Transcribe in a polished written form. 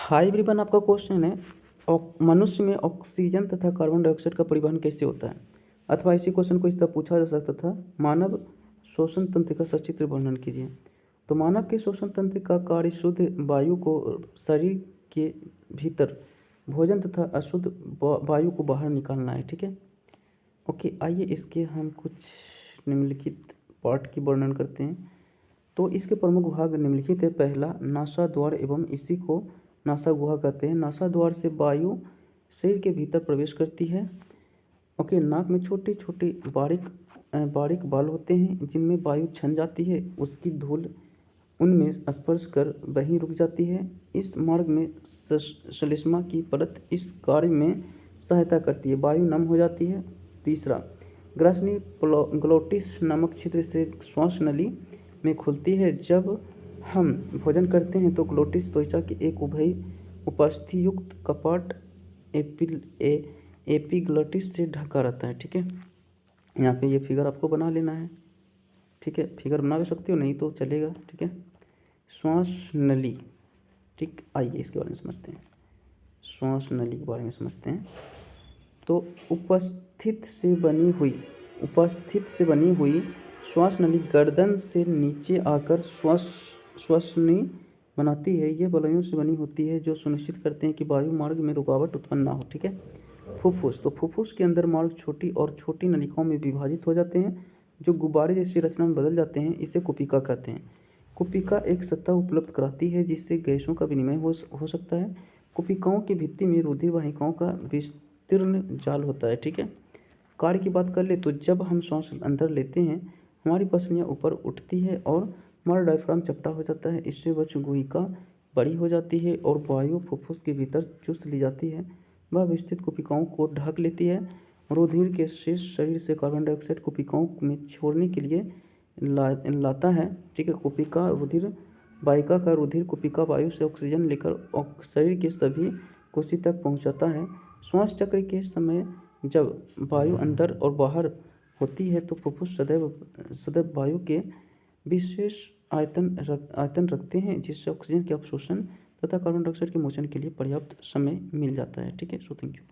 High everyone, आपका question है मनुष्य में ऑक्सीजन तथा कार्बन डाइऑक्साइड का परिवहन कैसे होता है। अथवा इसी क्वेश्चन को इस तरह पूछा जा सकता था, मानव श्वसन तंत्र का सचित्र वर्णन कीजिए। तो मानव के श्वसन तंत्र का कार्य शुद्ध वायु को शरीर के भीतर भोजन तथा अशुद्ध वायु को बाहर निकालना है। ठीक है, ओके। आइए इसके हम कुछ निम्नलिखित पार्ट की वर्णन करते हैं। तो इसके प्रमुख भाग निम्नलिखित है। पहला, नासा द्वार, एवं इसी को नासा गुहा कहते हैं। नासा द्वार से वायु शरीर के भीतर प्रवेश करती है। ओके। नाक में छोटे छोटे बारीक बाल होते हैं जिनमें वायु छन जाती है, उसकी धूल उनमें स्पर्श कर वहीं रुक जाती है। इस मार्ग में श्लेष्मा की परत इस कार्य में सहायता करती है, वायु नम हो जाती है। तीसरा, ग्रासनी ग्लोटिस नामक छिद्र से श्वास नली में खुलती है। जब हम भोजन करते हैं तो ग्लोटिस त्वचा की एक उभय उपस्थियुक्त कपाट एपिग्लोटिस से ढका रहता है। ठीक है, यहाँ पे ये फिगर आपको बना लेना है। ठीक है, फिगर बना भी सकते हो, नहीं तो चलेगा। ठीक है, श्वास नली। ठीक, आइए इसके बारे में समझते हैं। श्वास नली के बारे में समझते हैं। तो उपस्थित से बनी हुई श्वास नली गर्दन से नीचे आकर श्वसनी बनाती है। ये बलयों से बनी होती है जो सुनिश्चित करते हैं कि वायु मार्ग में रुकावट उत्पन्न ना हो। ठीक है। फुफ्फुस, तो फुफ्फुस के अंदर मार्ग छोटी और छोटी नलिकाओं में विभाजित हो जाते हैं जो गुब्बारे जैसी रचना में बदल जाते हैं। इसे कुपिका कहते हैं। कुपिका एक सतह उपलब्ध कराती है जिससे गैसों का विनिमय हो सकता है। कुपिकाओं की भित्ति में रुधिर वाहिकाओं का विस्तीर्ण जाल होता है। ठीक है, कार्य की बात कर ले तो जब हम श्वास अंदर लेते हैं हमारी पसलियाँ ऊपर उठती है और हमारा डायफ्राम चपटा हो जाता है। इससे वक्षगुहिका बड़ी हो जाती है और वायु फुफ्फुस के भीतर चूस ली जाती है। वह विस्तृत कुपिकाओं को ढक लेती है। रुधिर के शेष शरीर से कार्बन डाइऑक्साइड कुपिकाओं में छोड़ने के लिए लाता है। ठीक है, कुपिका रुधिर वाहिका का रुधिर कुपिका वायु से ऑक्सीजन लेकर शरीर के सभी कोशिका तक पहुंचाता है। श्वास चक्र के समय जब वायु अंदर और बाहर होती है तो फुफ्फुस सदैव वायु के विशेष आयतन रखते हैं जिससे ऑक्सीजन के अवशोषण तथा कार्बन डाइऑक्साइड के मोचन के लिए पर्याप्त समय मिल जाता है। ठीक है, सो थैंक यू।